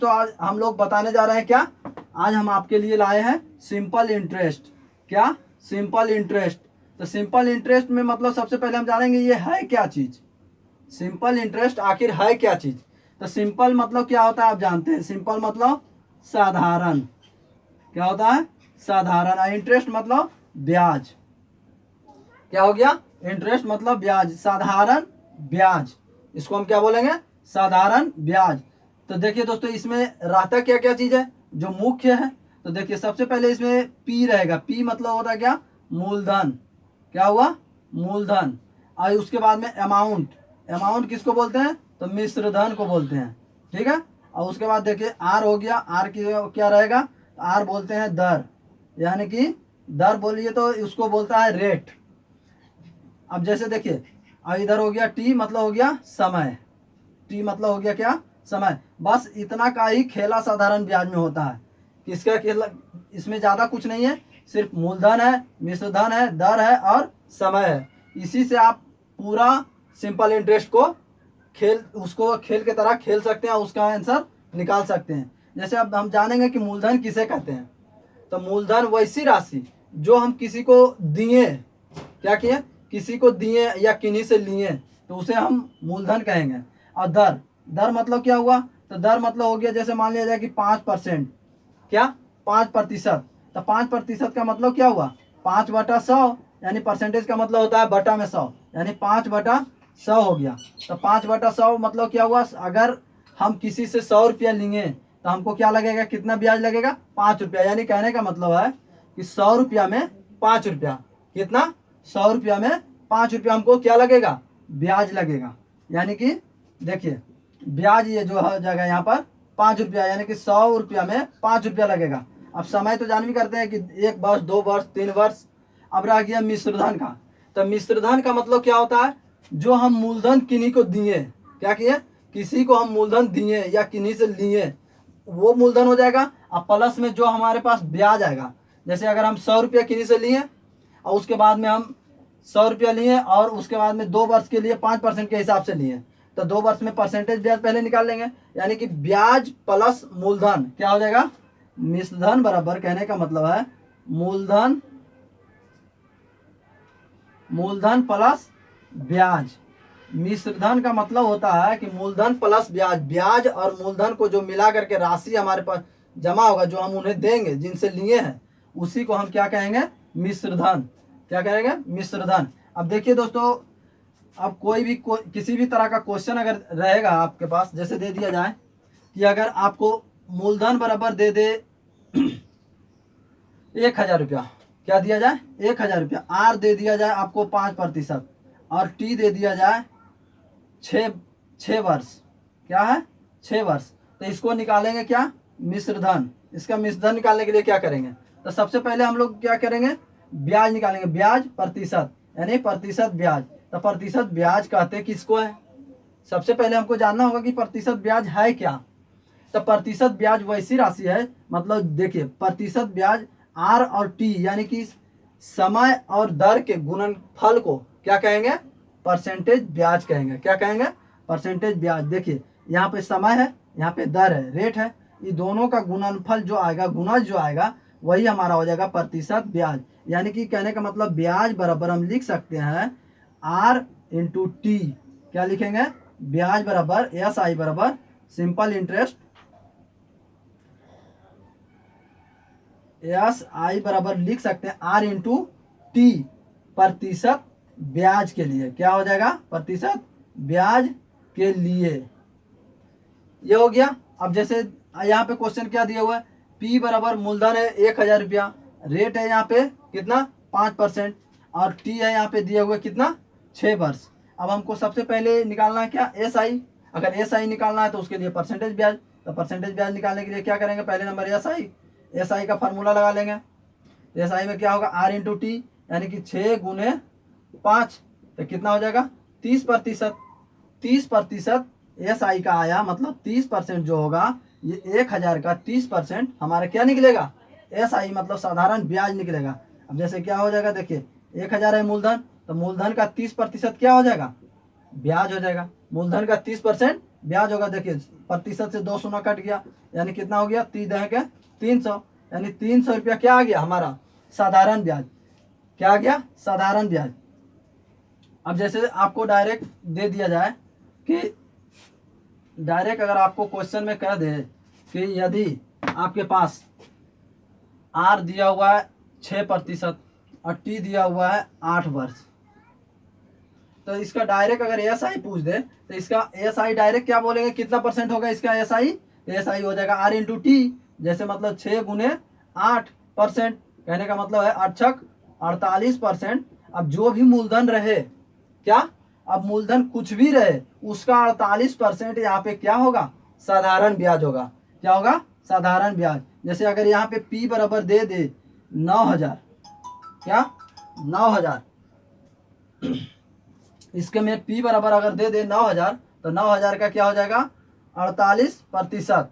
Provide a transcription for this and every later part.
तो आज हम लोग बताने जा रहे हैं क्या, आज हम आपके लिए लाए हैं सिंपल इंटरेस्ट। क्या? Simple interest. तो सिंपल इंटरेस्ट में मतलब सबसे पहले हम जानेंगे ये है क्या चीज। सिंपल इंटरेस्ट आखिर है क्या चीज। तो सिंपल मतलब क्या होता है आप जानते हैं। सिंपल मतलब साधारण। क्या होता है? साधारण। और इंटरेस्ट मतलब ब्याज। क्या हो गया? इंटरेस्ट मतलब ब्याज, साधारण ब्याज। इसको हम क्या बोलेंगे? साधारण ब्याज। तो देखिए दोस्तों, इसमें रहता क्या क्या चीज है जो मुख्य है। तो देखिए सबसे पहले इसमें पी रहेगा। पी मतलब होता है क्या? मूलधन। क्या हुआ? मूलधन। और उसके बाद में अमाउंट। अमाउंट किसको बोलते हैं? तो मिश्र धन को बोलते हैं। ठीक है। और उसके बाद देखिए आर हो गया। आर की क्या रहेगा? आर बोलते हैं दर, यानी कि दर बोलिए तो उसको बोलता है रेट। अब जैसे देखिए, अब इधर हो गया टी मतलब हो गया समय। टी मतलब हो गया क्या? समय। बस इतना का ही खेला साधारण ब्याज में होता है। किसका खेला? इसमें ज्यादा कुछ नहीं है, सिर्फ मूलधन है, मिश्रधन है, दर है और समय है। इसी से आप पूरा सिंपल इंटरेस्ट को उसको खेल के तरह खेल सकते हैं, उसका आंसर निकाल सकते हैं। जैसे अब हम जानेंगे कि मूलधन किसे कहते हैं। तो मूलधन वैसी राशि जो हम किसी को दिए। क्या किए? किसी को दिए या किन्हीं से लिए, तो उसे हम मूलधन कहेंगे। और दर, दर मतलब क्या हुआ? तो दर मतलब हो गया, जैसे मान लिया जाए कि 5%। क्या? 5%। तो 5% का मतलब क्या हुआ? 5/100, यानी परसेंटेज का मतलब होता है बटा में 100, यानी 5/100 हो गया। तो 5/100 मतलब क्या हुआ? अगर हम किसी से 100 रुपया लेंगे तो हमको क्या लगेगा? कितना ब्याज लगेगा? 5 रुपया। यानी कहने का मतलब है कि 100 रुपया में 5 रुपया। कितना? 100 रुपया में 5 रुपया हमको क्या लगेगा? ब्याज लगेगा। यानी कि देखिए ब्याज ये जो है जगह यहाँ पर 5 रुपया, यानी कि 100 रुपया में 5 रुपया लगेगा। अब समय तो जान भी करते हैं कि 1 वर्ष, 2 वर्ष, 3 वर्ष। अब रह गया मिश्रधन का। तो मिश्रधन का मतलब क्या होता है? जो हम मूलधन किन्हीं को दिए। क्या किए? किसी को हम मूलधन दिए या किन्हीं से लिए, वो मूलधन हो जाएगा। अब प्लस में जो हमारे पास ब्याज आएगा। जैसे अगर हम 100 रुपया किन्हीं से लिए और उसके बाद में हम 100 रुपया लिए और उसके बाद में 2 वर्ष के लिए 5% के हिसाब से लिए, तो 2 वर्ष में परसेंटेज ब्याज पहले निकाल लेंगे। यानी कि ब्याज प्लस मूलधन क्या हो जाएगा? मिश्रधन बराबर, कहने का मतलब है मूलधन, मूलधन प्लस ब्याज। मिश्रधन का मतलब होता है कि मूलधन प्लस ब्याज। ब्याज और मूलधन को जो मिला करके राशि हमारे पास जमा होगा, जो हम उन्हें देंगे जिनसे लिए हैं, उसी को हम क्या कहेंगे? मिश्रधन। क्या कहेंगे? मिश्रधन। अब देखिए दोस्तों, अब किसी भी तरह का क्वेश्चन अगर रहेगा आपके पास, जैसे दे दिया जाए कि अगर आपको मूलधन बराबर दे दे 1,000 रुपया। क्या दिया जाए? 1,000 रुपया। आर दे दिया जाए आपको 5%, और टी दे दिया जाए 6 वर्ष। क्या है? 6 वर्ष। तो इसको निकालेंगे क्या? मिश्रधन। इसका मिश्रधन निकालने के लिए क्या करेंगे? तो सबसे पहले हम लोग क्या करेंगे? ब्याज निकालेंगे। ब्याज प्रतिशत, यानी प्रतिशत ब्याज। तो प्रतिशत ब्याज कहते किसको है? सबसे पहले हमको जानना होगा कि प्रतिशत ब्याज है क्या। तो प्रतिशत ब्याज वैसी राशि है, मतलब देखिए प्रतिशत ब्याज आर और टी, यानी कि समय और दर के गुणनफल को क्या कहेंगे? परसेंटेज ब्याज कहेंगे। क्या कहेंगे? परसेंटेज ब्याज। देखिए यहाँ पे समय है, यहाँ पे दर है, रेट है। ये दोनों का गुणनफल जो आएगा, गुणज जो आएगा, वही हमारा हो जाएगा प्रतिशत ब्याज। यानी कि कहने का मतलब ब्याज बराबर हम लिख सकते हैं आर इंटू टी। क्या लिखेंगे? ब्याज बराबर एस आई बराबर सिंपल इंटरेस्ट, एस आई बराबर लिख सकते हैं आर इंटू टी, प्रतिशत ब्याज के लिए। क्या हो जाएगा? प्रतिशत ब्याज के लिए। ये हो गया। अब जैसे यहाँ पे क्वेश्चन क्या दिया हुआ है? पी बराबर मूलधन है 1,000 रुपया, रेट है यहाँ पे कितना? 5%, और टी है यहाँ पे दिया हुआ कितना? 6 वर्ष। अब हमको सबसे पहले निकालना है क्या? S I. अगर एस आई निकालना है तो उसके लिए परसेंटेज ब्याज। तो परसेंटेज ब्याज निकालने के लिए क्या करेंगे? पहले number S I. S I का फार्मूला लगा लेंगे। एस आई में क्या होगा? आर इंटू टी, यानी कि 6 × 5, तो कितना हो जाएगा? 30%। 30% एस आई का आया, मतलब 30% जो होगा, ये 1,000 का 30% हमारा क्या निकलेगा? एस आई मतलब साधारण ब्याज निकलेगा। अब जैसे क्या हो जाएगा? देखिए 1,000 है मूलधन, तो मूलधन का 30% क्या हो जाएगा? ब्याज हो जाएगा। मूलधन का 30% ब्याज होगा, देखिए प्रतिशत से 2 शून्य कट गया, यानी कितना हो गया, 300, यानी 300 रुपया क्या आ गया हमारा साधारण ब्याज। क्या आ गया, साधारण ब्याज। अब जैसे आपको डायरेक्ट दे दिया जाए कि डायरेक्ट अगर आपको क्वेश्चन में कह दे कि यदि आपके पास आर दिया हुआ है 6% और टी दिया हुआ है 8 वर्ष, तो इसका डायरेक्ट अगर एस आई पूछ दे तो इसका एस आई डायरेक्ट क्या बोलेंगे, कितना परसेंट होगा इसका एस आई, एस आई हो जाएगा आर इंटू टी, जैसे मतलब 6 × 8%, कहने का मतलब है 48%। अब जो भी मूलधन रहे, क्या, अब मूलधन कुछ भी रहे उसका 48% यहाँ पे क्या होगा, साधारण ब्याज होगा। क्या होगा, साधारण ब्याज। जैसे अगर यहाँ पे P बराबर दे दे 9,000, क्या 9,000, इसके में P बराबर अगर दे दे 9,000 तो 9,000 का क्या हो जाएगा 48%,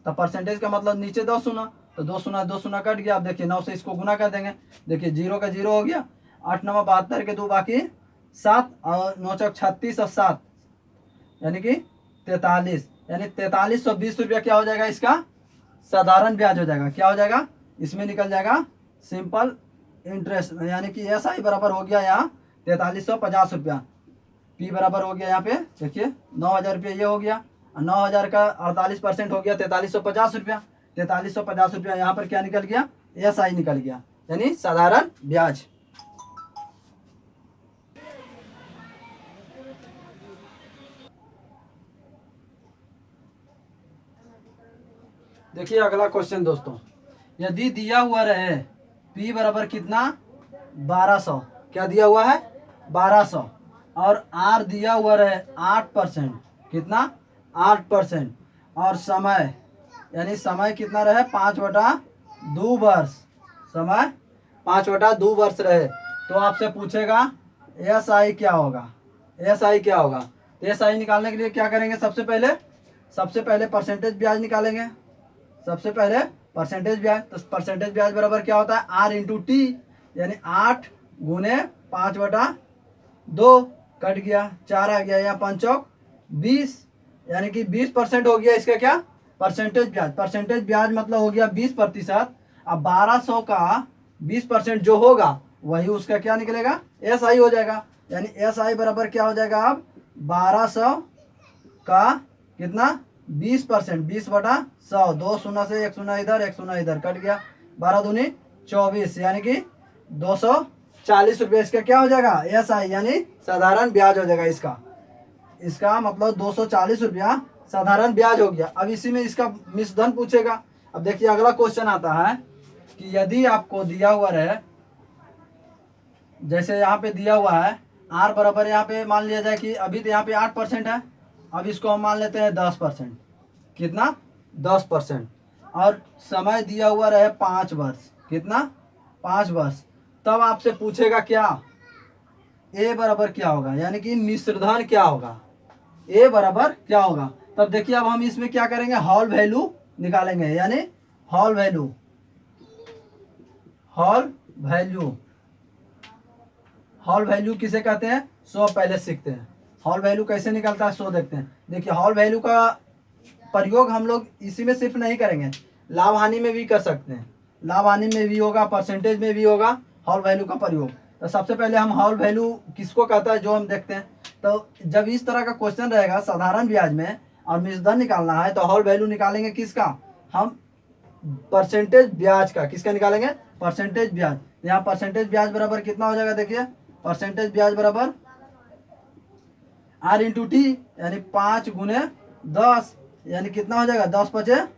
तो परसेंटेज का मतलब नीचे 2 शून्य, तो 2 शून्य 2 शून्य कट गया। अब देखिए 9 से इसको गुना कर देंगे, देखिए 0 का 0 हो गया, 8 9 72 के 2 बाकी 7 और 9 चौक 36 और 7 यानी कि 43, यानी 4320 रुपया क्या हो जाएगा इसका साधारण ब्याज हो जाएगा। क्या हो जाएगा, इसमें निकल जाएगा सिंपल इंटरेस्ट, यानी कि एस आई बराबर हो गया यहाँ 4350 रुपया। पी बराबर हो गया यहाँ पे देखिए 9,000 रुपया ये हो गया, 9,000 का 48% हो गया 4350 रुपया। 4350 रुपया यहाँ पर क्या निकल गया, एस आई निकल गया, यानी साधारण ब्याज। देखिए अगला क्वेश्चन दोस्तों, यदि दिया हुआ रहे P बराबर कितना 1200, क्या दिया हुआ है 1200, और R दिया हुआ रहे 8%, कितना 8%, और समय यानी समय कितना रहे 5/2 वर्ष, समय 5/2 वर्ष रहे, तो आपसे पूछेगा एस आई क्या होगा, एस आई क्या होगा। तो एस आई निकालने के लिए क्या करेंगे, सबसे पहले परसेंटेज ब्याज निकालेंगे, सबसे पहले परसेंटेज ब्याज। तो परसेंटेज ब्याज बराबर क्या होता है आर इंटू टी, यानी 8 × 5/2 कट गया, 4 आ गया, या 5 चौक 20, यानी कि 20% हो गया इसका क्या परसेंटेज ब्याज। परसेंटेज ब्याज मतलब हो गया 20%। अब 1200 का 20% जो होगा वही उसका क्या निकलेगा एस आई हो जाएगा, यानी एस आई बराबर क्या हो जाएगा अब 1200 का कितना 20%, 20/100, 2 शून्य से 1 शून्य इधर 1 शून्य इधर कट गया, 12 दूनी 24, यानी कि 240 रुपये इसका क्या हो जाएगा एस आई, यानी साधारण ब्याज हो जाएगा इसका मतलब 240 रुपया साधारण ब्याज हो गया। अब इसी में इसका मिश्रधन पूछेगा। अब देखिए अगला क्वेश्चन आता है कि यदि आपको दिया हुआ रहे, जैसे यहाँ पे दिया हुआ है आर बराबर, यहाँ पे मान लिया जाए कि अभी तो यहाँ पे 8% है, अब इसको हम मान लेते हैं 10%, कितना 10%, और समय दिया हुआ रहे 5 वर्ष, कितना 5 वर्ष, तब आपसे पूछेगा क्या ए बराबर क्या होगा, यानी कि मिश्रधन क्या होगा, ए बराबर क्या होगा। तब देखिए अब हम इसमें क्या करेंगे हॉल वैल्यू निकालेंगे, यानी हॉल वैल्यू हॉल वैल्यू किसे कहते हैं, सो पहले सीखते हैं हॉल वैल्यू कैसे निकलता है, सो देखते हैं। देखिए हॉल वैल्यू का प्रयोग हम लोग इसी में सिर्फ नहीं करेंगे, लाभ हानि में भी कर सकते हैं, लाभ हानि में भी होगा, परसेंटेज में भी होगा हॉल वैल्यू का प्रयोग। तो सबसे पहले हम हॉल वैल्यू किसको कहता है जो हम देखते हैं। तो जब इस तरह का क्वेश्चन रहेगा साधारण ब्याज में और मिश्रधन निकालना है तो हॉल वैल्यू निकालेंगे किसका, हम परसेंटेज ब्याज का, किसका निकालेंगे परसेंटेज ब्याज। यहाँ परसेंटेज ब्याज बराबर कितना हो जाएगा, देखिए परसेंटेज ब्याज बराबर आर इंटू टी, यानी 5 × 10, यानी कितना हो जाएगा 10 × 5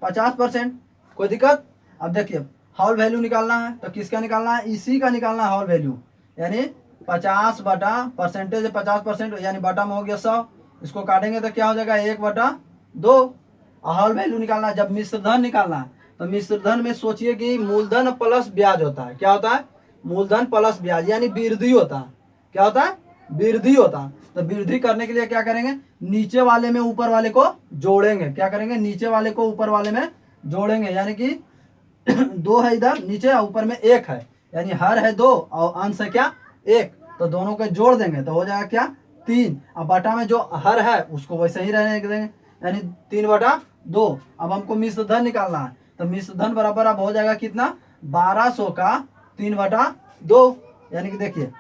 50%, कोई दिक्कत। अब देखिए हॉल वैल्यू निकालना है तो किसका निकालना है, इसी का निकालना है हॉल वैल्यू, यानी 50 बटा परसेंटेज 50%, यानी बटा में हो गया 100, इसको काटेंगे तो क्या हो जाएगा 1/2। हॉल वैल्यू निकालना है। जब मिश्रधन निकालना है तो मिश्रधन में सोचिए कि मूलधन प्लस ब्याज होता है, क्या होता है मूलधन प्लस ब्याज, यानी वृद्धि होता है, क्या होता है वृद्धि होता है। तो वृद्धि करने के लिए क्या करेंगे, नीचे वाले में ऊपर वाले को जोड़ेंगे, क्या करेंगे नीचे वाले को ऊपर वाले में जोड़ेंगे, यानी कि 2 है इधर नीचे और ऊपर में 1 है, यानी हर है 2 और अंश है क्या 1, तो दोनों को जोड़ देंगे तो हो जाएगा क्या 3। अब बटा में जो हर है उसको वैसे ही रहने देंगे, यानी 3/2। अब हमको मिश्र धन निकालना है, तो मिश्र धन बराबर अब हो जाएगा कितना, 1200 का 3/2। यानी कि देखिए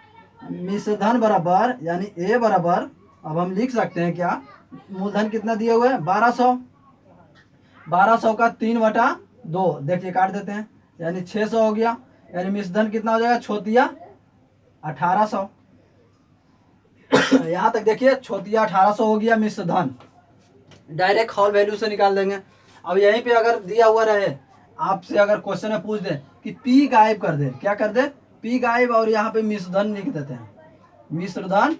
मिश्र धन बराबर, यानी ए बराबर, अब हम लिख सकते हैं क्या, मूलधन कितना दिए हुए हैं 1200, 1200 का 3/2, देखिए काट देते हैं, यानी 600 हो गया। यानी मिश्र धन कितना हो जाएगा, छोतिया 1800। यहाँ तक देखिए छोतिया 1800 हो गया मिश्र धन। डायरेक्ट हॉल वैल्यू से निकाल देंगे। अब यहीं पे अगर दिया हुआ रहे, आपसे अगर क्वेश्चन में पूछ दे कि पी गायब कर दे, क्या कर दे, पी गायब, और यहाँ पे मिश्र धन लिख देते हैं, मिश्र धन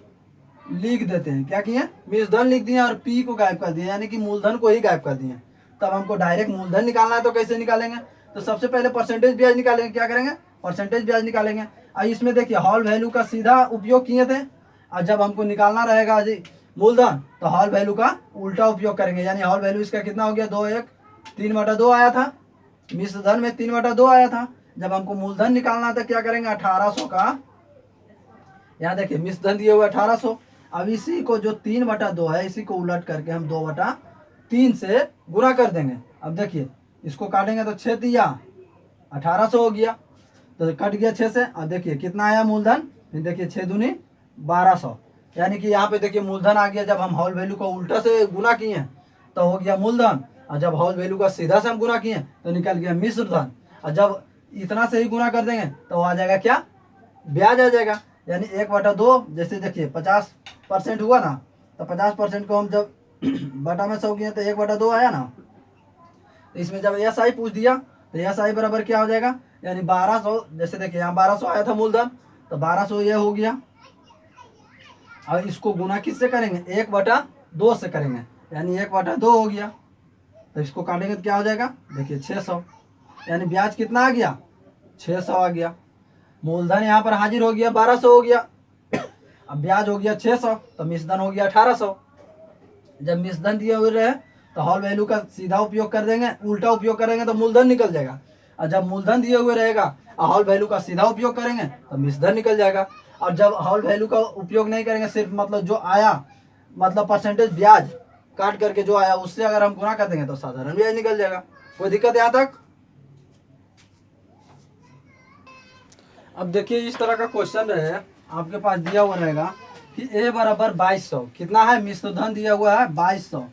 लिख देते हैं, क्या किए, मिश्र धन लिख दिए और पी को गायब कर दिए, यानी कि मूलधन को ही गायब कर दिए। तब हमको डायरेक्ट मूलधन निकालना है, तो कैसे निकालेंगे, तो सबसे पहले परसेंटेज ब्याज निकालेंगे। क्या करेंगे, परसेंटेज ब्याज निकालेंगे। और इसमें देखिए हॉल वैल्यू का सीधा उपयोग किए थे, और जब हमको निकालना रहेगा जी मूलधन, तो हॉल वैल्यू का उल्टा उपयोग करेंगे। यानी हॉल वैल्यू इसका कितना हो गया, 2 1 3/2 आया था, मिश्र धन में 3/2 आया था। जब हमको मूलधन निकालना था, क्या करेंगे, 1800 का, यहाँ देखिए मिश्र धन दिए हुए 1800। अब इसी को जो 3/2 है, इसी को उलट करके हम 2/3 से गुणा कर देंगे। अब देखिए इसको काटेंगे तो 6 दिया 1800 हो गया, तो कट गया 6 से। अब देखिए कितना आया मूलधन, फिर देखिए 6 दूनी 1200, यानी कि यहाँ पे देखिए मूलधन आ गया। जब हम हॉल वैल्यू को उल्टा से गुना किए तो हो गया मूलधन, और जब हॉल वैल्यू का सीधा से हम गुना किए तो निकल गया मिश्र धन। और जब इतना से ही गुना कर देंगे तो आ जाएगा क्या, ब्याज आ जाएगा। यानी 1/2, जैसे देखिए 50% हुआ ना, तो 50% को हम जब बटा में 100 किए तो 1/2 आया ना। तो इसमें जब एस आई पूछ दिया तो एस आई बराबर क्या हो जाएगा, यानी 1200, जैसे देखिए यहाँ 1200 आया था मूलधन, तो 1200 ये हो गया। और इसको गुना किससे करेंगे, 1/2 से करेंगे, यानी 1/2 हो गया। तो इसको काटेंगे तो क्या हो जाएगा, देखिए 600, यानी ब्याज कितना आ गया, 600 आ गया। मूलधन यहाँ पर हाजिर हो गया 1200 हो गया, अब ब्याज हो गया 600, तो मिश्रधन हो गया 1800। जब मिश्रधन दिए हुए रहे तो हॉल वैल्यू का सीधा उपयोग कर देंगे, उल्टा उपयोग करेंगे तो मूलधन निकल जाएगा। और जब मूलधन दिए हुए रहेगा और हॉल वैल्यू का सीधा उपयोग करेंगे तो मिश्रधन निकल जाएगा। और जब हॉल वैल्यू का उपयोग नहीं करेंगे, सिर्फ मतलब जो आया, मतलब परसेंटेज ब्याज काट करके जो आया उससे अगर हम गुणा कर देंगे तो साधारण ब्याज निकल जाएगा। कोई दिक्कत यहाँ तक। अब देखिए इस तरह का क्वेश्चन रहे, आपके पास दिया हुआ रहेगा कि ए बराबर 2200, कितना है, मिश्र धन दिया हुआ है 2200,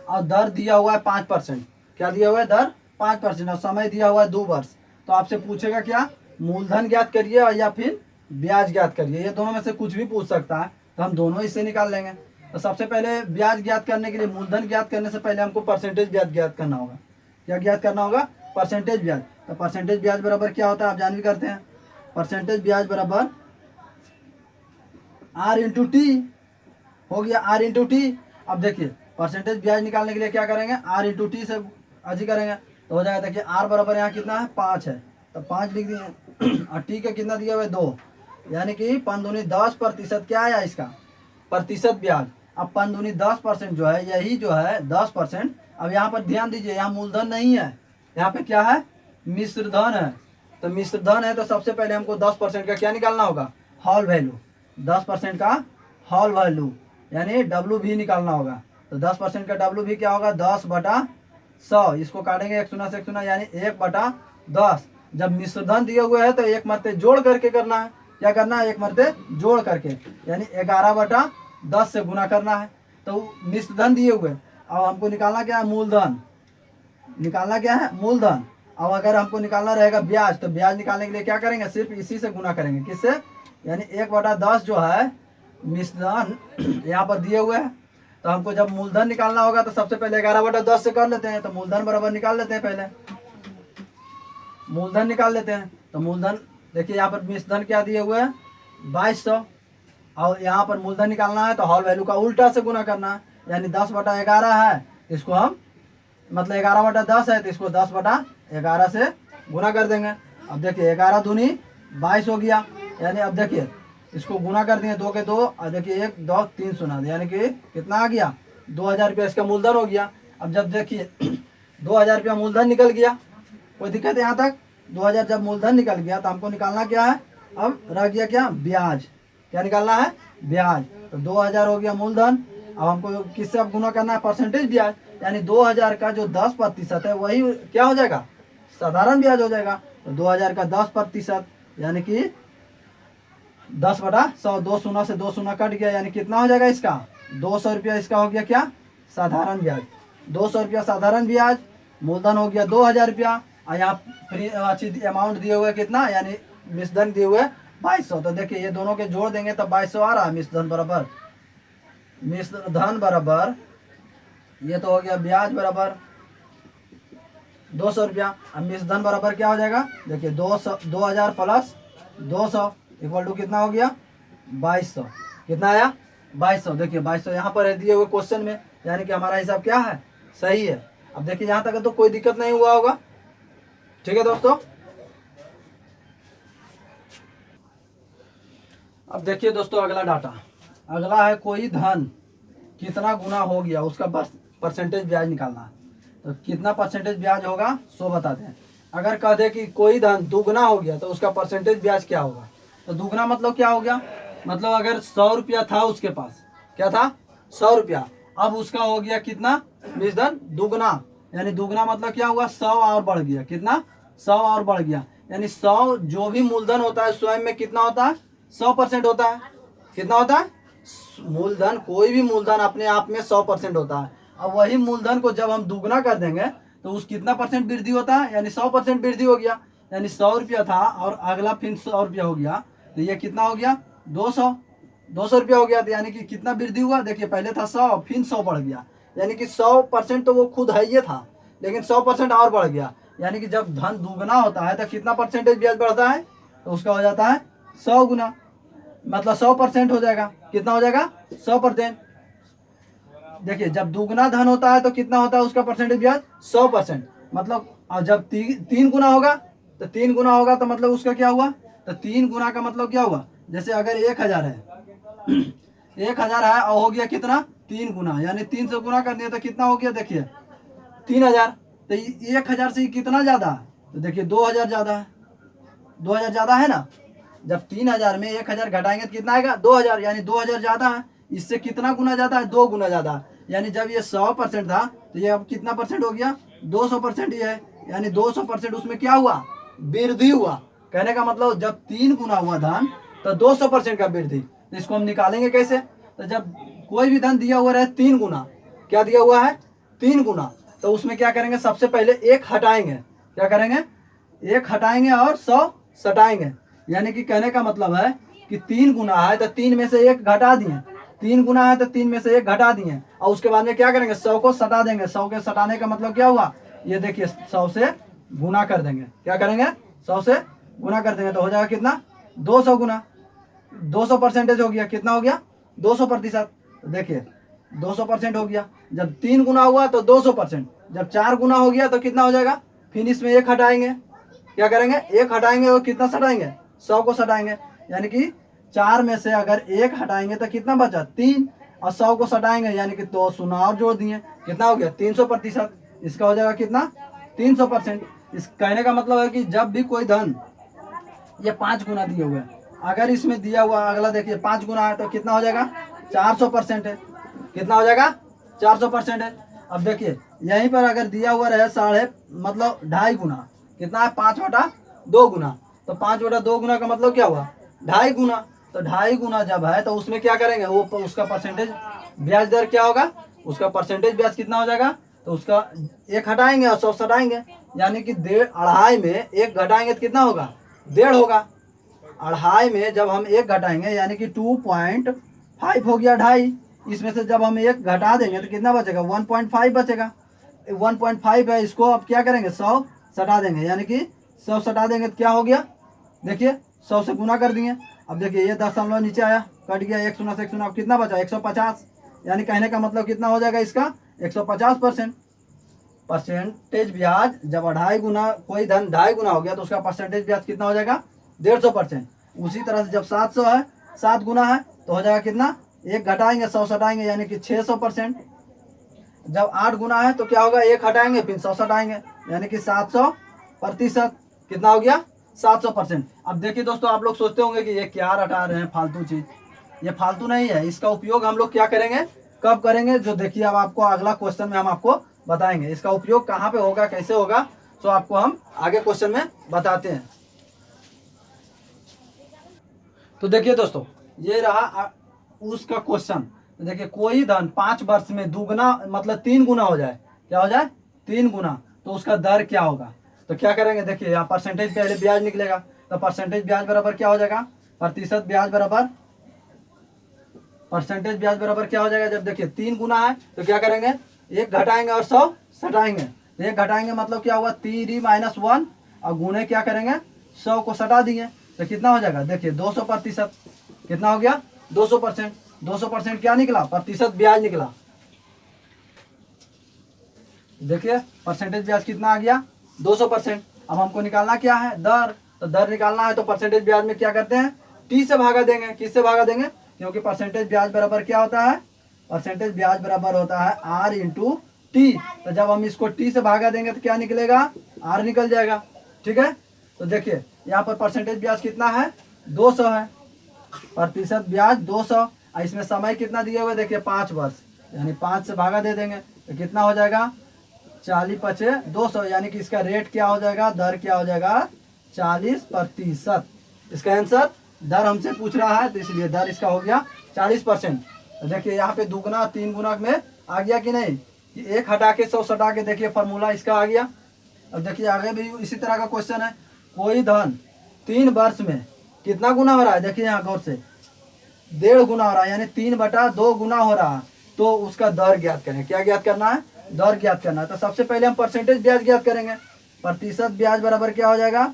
और दर दिया हुआ है 5%। क्या दिया हुआ है, दर 5%, और समय दिया हुआ है 2 वर्ष। तो आपसे पूछेगा क्या, मूलधन ज्ञात करिए या फिर ब्याज ज्ञात करिए, ये दोनों में से कुछ भी पूछ सकता है, तो हम दोनों इससे निकाल लेंगे। तो सबसे पहले ब्याज ज्ञात करने के लिए, मूलधन ज्ञात करने से पहले हमको परसेंटेज ब्याज ज्ञात करना होगा। क्या ज्ञात करना होगा, परसेंटेज ब्याज। तो परसेंटेज ब्याज बराबर क्या होता है, आप जान भी करते हैं, परसेंटेज ब्याज बराबर आर इंटू टी हो गया, आर इंटू टी। अब देखिए परसेंटेज ब्याज निकालने के लिए क्या करेंगे, आर इंटू टी से अधिक करेंगे तो हो जाएगा। देखिए आर बराबर यहाँ कितना है, 5 है, तो 5 लिख दिए, और टी का कितना दिया हुआ है 2, यानी कि 5 दूनी 10% क्या आया इसका, प्रतिशत ब्याज। अब 5 दूनी 10% जो है, यही जो है 10%। अब यहाँ पर ध्यान दीजिए, यहाँ मूलधन नहीं है, यहाँ पे क्या है, मिश्र धन है। तो मिश्र धन है तो सबसे पहले हमको 10% का क्या निकालना होगा, हॉल वैल्यू, 10% का हॉल वैल्यू, यानी डब्ल्यू भी निकालना होगा। तो 10% का डब्ल्यू भी क्या होगा, 10/100। इसको काटेंगे 1 शून्य से 1 शून्य, यानी 1/10। जब मिश्र धन दिए हुए है तो एक मरते जोड़ करके करना है। क्या करना है, एक मरते जोड़ करके, यानी 11/10 से गुना करना है। तो मिश्र धन दिए हुए, अब हमको निकालना क्या है, मूलधन, निकालना क्या है, मूलधन। अब अगर हमको निकालना रहेगा ब्याज, तो ब्याज निकालने के लिए क्या करेंगे, सिर्फ इसी से गुना करेंगे, किससे, यानी 1/10 जो है मिश्रधन यहाँ पर दिए हुए हैं। तो हमको जब मूलधन निकालना होगा तो सबसे पहले 11/10 से कर लेते हैं। तो मूलधन बराबर निकाल लेते हैं, पहले मूलधन निकाल लेते हैं। तो मूलधन देखिए यहाँ पर मिश्रधन क्या दिए हुए हैं 2200, और यहाँ पर मूलधन निकालना है तो हॉल वैल्यू का उल्टा से गुना करना है, यानी 10/11 है, इसको हम मतलब 11/10 है तो इसको 10/11 से गुना कर देंगे। अब देखिए 11 दूनी 22 हो गया, यानी अब देखिए इसको गुना कर देंगे, 2 के 2, और देखिए 1 2 3 सुना, यानी कि कितना आ गया, 2000 रुपया इसका मूलधन हो गया। अब जब देखिए 2000 रुपया मूलधन निकल गया, कोई दिक्कत है यहाँ तक। 2000 जब मूलधन निकल गया तो हमको निकालना क्या है, अब रह गया क्या, ब्याज। क्या निकालना है, ब्याज। तो 2000 हो गया मूलधन। अब हमको किससे अब गुना करना है, परसेंटेज ब्याज, यानी 2000 का जो 10% है वही क्या हो जाएगा, साधारण ब्याज हो जाएगा। तो 2000 का 10% यानी कि 10/100, 2 शून्य से 2 शून्य कट गया, यानी कितना हो जाएगा इसका, 200 रुपया इसका हो गया क्या, साधारण ब्याज। 200 रुपया साधारण ब्याज, मूलधन हो गया 2000 रुपया, और यहाँ अच्छी अमाउंट दिए हुए कितना, यानी मिश्रधन दिए हुए 2200। तो देखिए ये दोनों के जोड़ देंगे तो 2200 आ रहा है। मिश्रधन बराबर ये तो हो गया ब्याज बराबर 200 रुपया। अब मिश्रधन बराबर क्या हो जाएगा, देखिए 2000 प्लस 200 इक्वल टू कितना हो गया, 2200। कितना आया, 2200। देखिए 2200 यहाँ पर है दिए हुए क्वेश्चन में, यानी कि हमारा हिसाब क्या है, सही है। अब देखिए यहाँ तक तो कोई दिक्कत नहीं हुआ होगा, ठीक है दोस्तों। अब देखिए दोस्तों अगला डाटा, अगला है कोई धन कितना गुना हो गया उसका परसेंटेज ब्याज निकालना है। तो कितना परसेंटेज ब्याज होगा सो बताते हैं। अगर कह दे कि कोई धन दुगना हो गया तो उसका परसेंटेज ब्याज क्या होगा। तो दुगना मतलब क्या हो गया, मतलब अगर 100 रुपया था उसके पास, क्या था 100 रुपया, अब उसका हो गया कितना मिश्रधन दुगना, यानी दुगना मतलब क्या हुआ, 100 और बढ़ गया, कितना 100 और बढ़ गया, यानी 100 जो भी मूलधन होता है स्वयं में कितना होता है, 100% होता है। कितना होता है, मूलधन, कोई भी मूलधन अपने आप में 100% होता है। अब वही मूलधन को जब हम दुगना कर देंगे तो उस कितना परसेंट वृद्धि होता है, यानी 100% वृद्धि हो गया। यानी 100 रुपया था और अगला फिर 100 रुपया हो गया, तो ये कितना हो गया 200 रुपया हो गया। तो यानी कि कितना वृद्धि हुआ, देखिए पहले था 100 फिर 100 बढ़ गया, यानी कि 100% तो वो खुद है ये था, लेकिन 100% और बढ़ गया। यानी कि जब धन दुगना होता है तो कितना परसेंटेज ब्याज बढ़ता है, तो उसका हो जाता है 100 गुना, मतलब 100% हो जाएगा। कितना हो जाएगा 100%। देखिए जब दुगना धन होता है तो कितना होता है उसका परसेंटेज ब्याज 100%, मतलब और जब 3 गुना होगा तो 3 गुना होगा तो मतलब उसका क्या हुआ, तो 3 गुना का मतलब क्या हुआ, जैसे अगर 1000 है 1000 है और हो गया कितना 3 गुना, यानी 3 से गुना कर दिया तो कितना हो गया, देखिए 3000। तो 1000 से कितना ज़्यादा है, तो देखिए 2000 ज़्यादा है, 2000 ज़्यादा है ना। जब 3000 में 1000 घटाएंगे तो कितना आएगा 2000, यानी 2000 ज़्यादा है। इससे कितना गुना ज़्यादा है, 2 गुना ज़्यादा। यानी जब ये 100% था तो ये अब कितना परसेंट हो गया, 200% ही है, यानी 200% उसमें क्या हुआ, वृद्धि हुआ। कहने का मतलब जब 3 गुना हुआ धन तो 200% का वृद्धि। तो इसको हम निकालेंगे कैसे, तो जब कोई भी धन दिया हुआ रहे 3 गुना, क्या दिया हुआ है 3 गुना, तो उसमें क्या करेंगे, सबसे पहले 1 हटाएंगे, क्या करेंगे 1 हटाएंगे और 100 सटाएंगे। यानी कि कहने का मतलब है कि 3 गुना है तो 3 में से 1 घटा दिए, 3 गुना है तो 3 में से 1 घटा दिए, और उसके बाद में क्या करेंगे 100 को सटा देंगे। 100 के सटाने का मतलब क्या हुआ, ये देखिए 100 से गुना कर देंगे, क्या करेंगे 100 से गुना कर देंगे, तो हो जाएगा कितना 200 गुना, 200% हो गया। कितना हो गया 200%। देखिए 200% हो गया। जब 3 गुना हुआ तो 200%, जब 4 गुना हो गया तो कितना हो जाएगा, फिर इसमें 1 हटाएंगे, क्या करेंगे 1 हटाएंगे और कितना सटाएंगे 100 को सटाएंगे। यानी कि 4 में से अगर 1 हटाएंगे तो कितना बचा 3, और 100 को सटाएंगे यानी कि 2 शून्य और जोड़ दिए, कितना हो गया 300%। इसका हो जाएगा कितना 300%। इस कहने का मतलब है कि जब भी कोई धन ये 5 गुना दिए हुए हैं, अगर इसमें दिया हुआ अगला देखिए 5 गुना है तो कितना हो जाएगा 400% है। कितना हो जाएगा 400% है। अब देखिए यहीं पर अगर दिया हुआ रहे मतलब 2.5 गुना, कितना है 5/2 गुना, तो 5/2 गुना का मतलब क्या हुआ 2.5 गुना। तो 2.5 गुना जब है तो उसमें क्या करेंगे, वो उसका परसेंटेज ब्याज दर क्या होगा, उसका परसेंटेज ब्याज कितना हो जाएगा, तो उसका 1 हटाएंगे और 100 सटाएंगे, यानी कि 2.5 में 1 घटाएंगे तो कितना होगा 1.5 होगा। 2.5 में जब हम 1 घटाएंगे यानी कि 2.5 हो गया 2.5, इसमें से जब हम 1 घटा देंगे तो कितना बचेगा 1.5 बचेगा। 1.5 है, इसको अब क्या करेंगे 100 सटा देंगे, यानी कि 100 सटा देंगे तो क्या हो गया, देखिए 100 से गुना कर दिए। अब देखिए ये 10 नीचे आया, कट गया 1 शून्य से 1 शून्य, अब कितना बचा 150, यानी कहने का मतलब कितना हो जाएगा इसका 150%। परसेंटेज ब्याज जब 2.5 गुना, कोई धन 2.5 गुना हो गया तो उसका परसेंटेज ब्याज कितना हो जाएगा 150%। उसी तरह से जब 700 है 7 गुना है तो हो जाएगा कितना, 1 घटाएंगे 100 सटाएंगे यानी कि 600%। जब 8 गुना है तो क्या होगा 1 हटाएंगे फिर 100 सटाएंगे यानी कि 700%। कितना हो गया 700%। अब देखिए दोस्तों आप लोग सोचते होंगे कि ये क्या रटा रहे हैं फालतू चीज़, ये फालतू नहीं है। इसका उपयोग हम लोग क्या करेंगे, कब करेंगे, जो देखिए अब आपको अगला क्वेश्चन में हम आपको बताएंगे इसका उपयोग कहाँ पे होगा, कैसे होगा, तो आपको हम आगे क्वेश्चन में बताते हैं। तो देखिए दोस्तों, ये रहा उसका क्वेश्चन। तो देखिए कोई धन 5 वर्ष में दुगना मतलब 3 गुना हो जाए, क्या हो जाए, 3 गुना, तो उसका दर क्या होगा। तो क्या करेंगे, देखिए यहाँ परसेंटेज पहले ब्याज निकलेगा, तो परसेंटेज ब्याज बराबर क्या हो जाएगा, प्रतिशत ब्याज बराबर, परसेंटेज ब्याज बराबर क्या हो जाएगा, जब देखिए 3 गुना है तो क्या करेंगे, 1 घटाएंगे और 100 सटाएंगे। तो 1 घटाएंगे मतलब क्या हुआ, 3 - 1, और गुणे क्या करेंगे, 100 को सटा दिए तो कितना हो जाएगा, देखिए 200%, कितना हो गया, 200%। 200% क्या निकला, प्रतिशत ब्याज निकला। देखिए परसेंटेज ब्याज कितना आ गया, 200%। अब हमको निकालना क्या है, दर। तो दर निकालना है तो परसेंटेज ब्याज में क्या करते हैं, टी से भागा देंगे। किससे भागा देंगे, क्योंकि परसेंटेज ब्याज बराबर क्या होता है, परसेंटेज ब्याज बराबर होता है आर इंटू टी। तो जब हम इसको टी से भागा देंगे तो क्या निकलेगा, आर निकल जाएगा। ठीक है, तो देखिए यहाँ पर परसेंटेज ब्याज कितना है, 200 है, प्रतिशत ब्याज 200, इसमें समय कितना दिए हुए, देखिए 5 वर्ष, यानी 5 से भागा दे देंगे तो कितना हो जाएगा, 40×5 = 200, यानी कि इसका रेट क्या हो जाएगा, दर क्या हो जाएगा, 40%। इसका आंसर दर हमसे पूछ रहा है तो इसलिए दर इसका हो गया 40%। तो देखिए यहाँ पे दुगुना 3 गुना में आ गया कि नहीं, कि 1 हटा के 100 सटा के, देखिए फॉर्मूला इसका आ गया। अब देखिए आगे भी इसी तरह का क्वेश्चन है, कोई धन 3 वर्ष में कितना गुना हो रहा है, देखिए यहाँ गौर से 1.5 गुना हो रहा है, यानी 3/2 गुना हो रहा है, तो उसका दर ज्ञात करें। क्या ज्ञात करना है, दर ज्ञात करना है। तो सबसे पहले हम परसेंटेज ब्याज ज्ञात करेंगे। प्रतिशत ब्याज बराबर क्या हो जाएगा,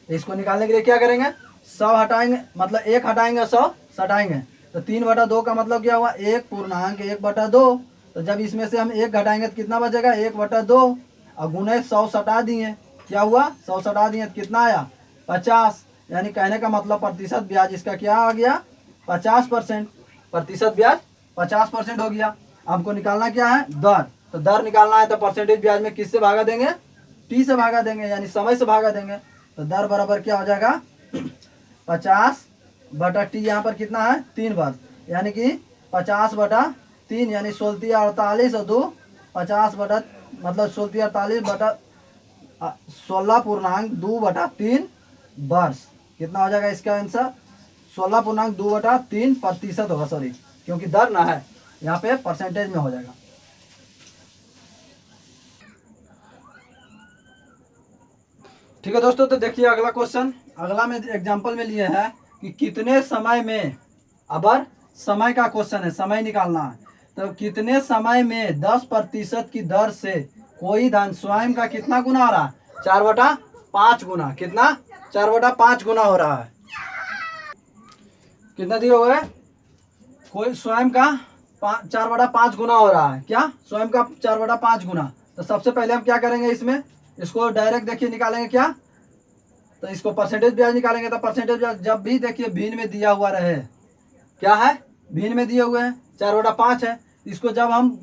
इसको निकालने के लिए क्या करेंगे, 100 हटाएंगे, मतलब 1 हटाएंगे 100 सटाएंगे, तो 3/2 का मतलब क्या हुआ, 1.1/2। तो जब इसमें से हम 1 घटाएंगे तो कितना बचेगा, 1/2, और गुने 100 सटा दिए, क्या हुआ, 100 सटा दिए तो कितना आया, 50। यानी कहने का मतलब प्रतिशत ब्याज इसका क्या आ गया, 50%। प्रतिशत ब्याज 50% हो गया। हमको निकालना क्या है, दर। तो दर निकालना है तो परसेंटेज ब्याज में किससे भागा देंगे, टी से भागा देंगे, यानी समय से भागा देंगे। तो दर बराबर क्या हो जाएगा, 50/t, यहाँ पर कितना है, 3 वर्ष, यानी कि 50/3, यानी 16×48 और 2 50 बटा मतलब 16/2/3 वर्ष। कितना हो जाएगा इसका आंसर, 16.2/3% होगा, सॉरी, क्योंकि दर ना है, यहाँ पे परसेंटेज में हो जाएगा। ठीक है दोस्तों, तो देखिए अगला क्वेश्चन, अगला में एग्जांपल में लिए है कि कितने समय में, अबर समय का क्वेश्चन है, समय निकालना है। तो कितने समय में 10% की दर से कोई धन स्वयं का कितना गुना हो रहा है, 4/5 गुना। कितना, 4/5 गुना हो रहा है। कितना दिए हुए, कोई स्वयं का 4/5 गुना हो रहा है, क्या, स्वयं का 4/5 गुना। तो सबसे पहले हम क्या करेंगे, इसमें इसको डायरेक्ट देखिए निकालेंगे क्या, तो इसको परसेंटेज ब्याज निकालेंगे। तो परसेंटेज ब्याज जब भी देखिए भिन्न में दिया हुआ रहे, क्या है, भिन्न में दिए हुए हैं, 4/5 है, इसको जब हम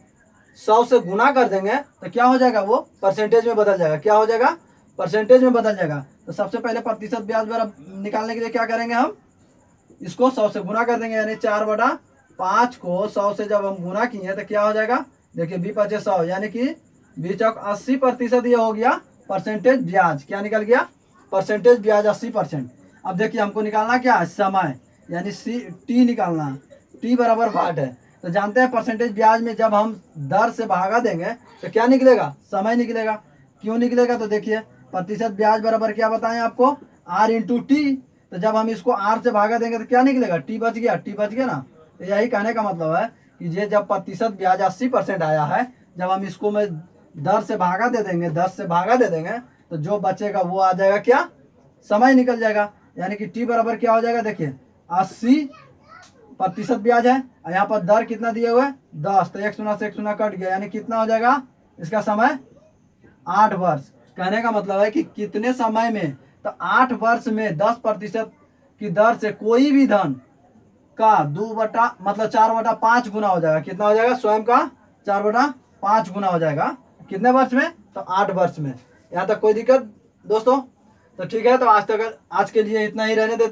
100 से गुना कर देंगे तो क्या हो जाएगा, वो परसेंटेज में बदल जाएगा। क्या हो जाएगा, परसेंटेज में बदल जाएगा। तो सबसे पहले प्रतिशत ब्याज निकालने के लिए क्या करेंगे, हम इसको 100 से गुना कर देंगे, यानी 4/5 को 100 से जब हम गुना किए तो क्या हो जाएगा, देखिए 20×5 यानी कि 80%। ये हो गया परसेंटेज ब्याज, क्या निकल गया, परसेंटेज ब्याज 80%। अब देखिए हमको निकालना क्या है, समय, यानी टी निकालना है। टी बराबर 60 है। तो जानते हैं परसेंटेज ब्याज में जब हम दर से भागा देंगे तो क्या निकलेगा, समय निकलेगा। क्यों निकलेगा, तो देखिए प्रतिशत ब्याज बराबर क्या बताएं आपको, आर इंटू टी। तो जब हम इसको आर से भागा देंगे तो क्या निकलेगा, टी बच गया, टी बच गया ना। तो यही कहने का मतलब है कि ये जब प्रतिशत ब्याज 80% आया है, जब हम इसको में दर से भागा दे देंगे, 10 से भागा दे देंगे, तो जो बचेगा वो आ जाएगा क्या, समय निकल जाएगा। यानी कि टी बराबर क्या हो जाएगा, देखिए 80% ब्याज है, और यहाँ पर दर कितना दिए हुए 10, तो 1 शून्य से 1 शून्य कट गया, यानी कितना हो जाएगा इसका समय, 8 वर्ष। कहने का मतलब है कि कितने समय में, तो 8 वर्ष में 10% की दर से कोई भी धन का 4/5 गुना हो जाएगा। कितना हो जाएगा, स्वयं का 4/5 गुना हो जाएगा। कितने वर्ष में, तो 8 वर्ष में। यहाँ तक कोई दिक्कत दोस्तों, तो ठीक है, तो आज के लिए इतना ही रहने देते।